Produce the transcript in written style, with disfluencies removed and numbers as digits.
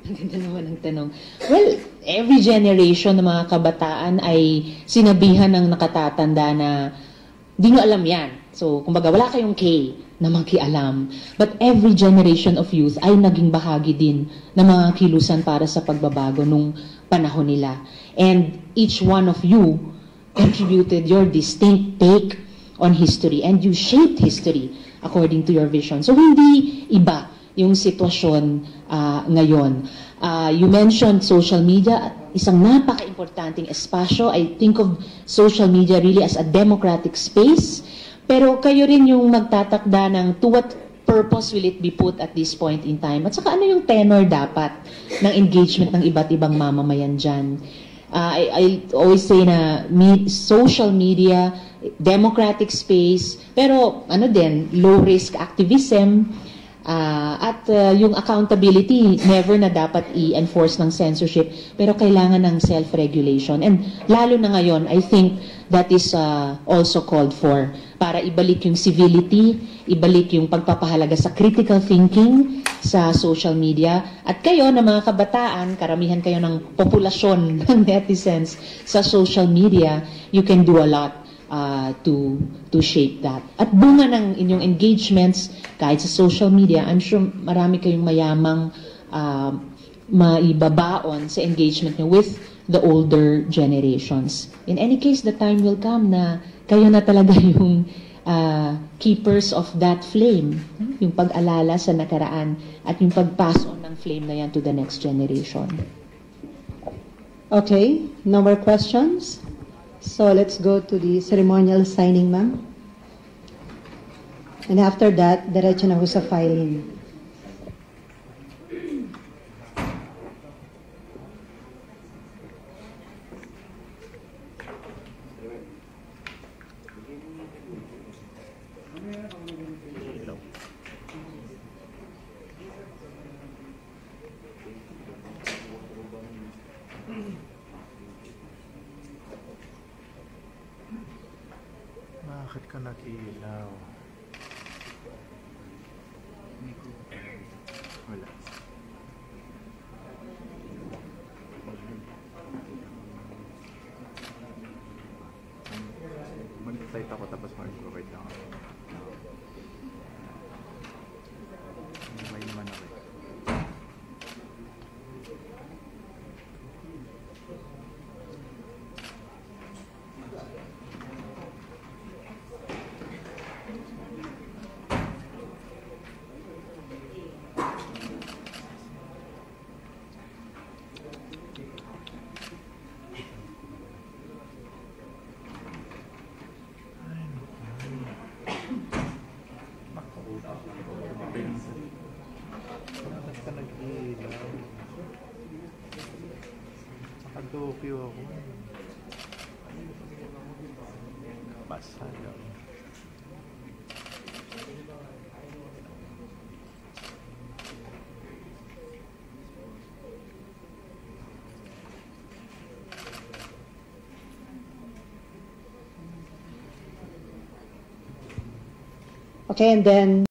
Ganda naman ang tanong. Well, every generation ng mga kabataan ay sinabihan ng nakatatanda na di nyo alam yan. So, kumbaga, wala kayong K na makialam. But every generation of youth ay naging bahagi din ng mga kilusan para sa pagbabago nung panahon nila. And each one of you contributed your distinct take on history and you shaped history according to your vision. So, hindi iba yung sitwasyon ngayon. You mentioned social media, isang napaka-importanting espasyo. I think of social media really as a democratic space. Pero kayo rin yung magtatakda ng to what purpose will it be put at this point in time? At saka ano yung tenor dapat ng engagement ng iba't ibang mamamayan dyan? I always say na social media, democratic space, pero ano din, low-risk activism, at yung accountability, never na dapat i-enforce ng censorship, pero kailangan ng self-regulation. And lalo na ngayon, I think that is also called for para ibalik yung civility, ibalik yung pagpapahalaga sa critical thinking sa social media. At kayo na mga kabataan, karamihan kayo ng populasyon ng netizens sa social media, you can do a lot to shape that. At bunga ng inyong engagements, kahit sa social media, I'm sure marami kayong mayamang maibabaon sa engagement nyo with the older generations. In any case, the time will come na kayo na talaga yung keepers of that flame, yung pag-alala sa nakaraan at yung pagpaso ng flame na yan to the next generation. Okay, no more questions? So let's go to the ceremonial signing, ma'am. And after that, diretso na ho sa filing. Bakit ka nakilaw? Wala. Mag-type ako tapos mag-provide lang ako. May naman ako. Bakit ka nag-ilaw? Nakadokyo ako. Basa lang. Okay, and then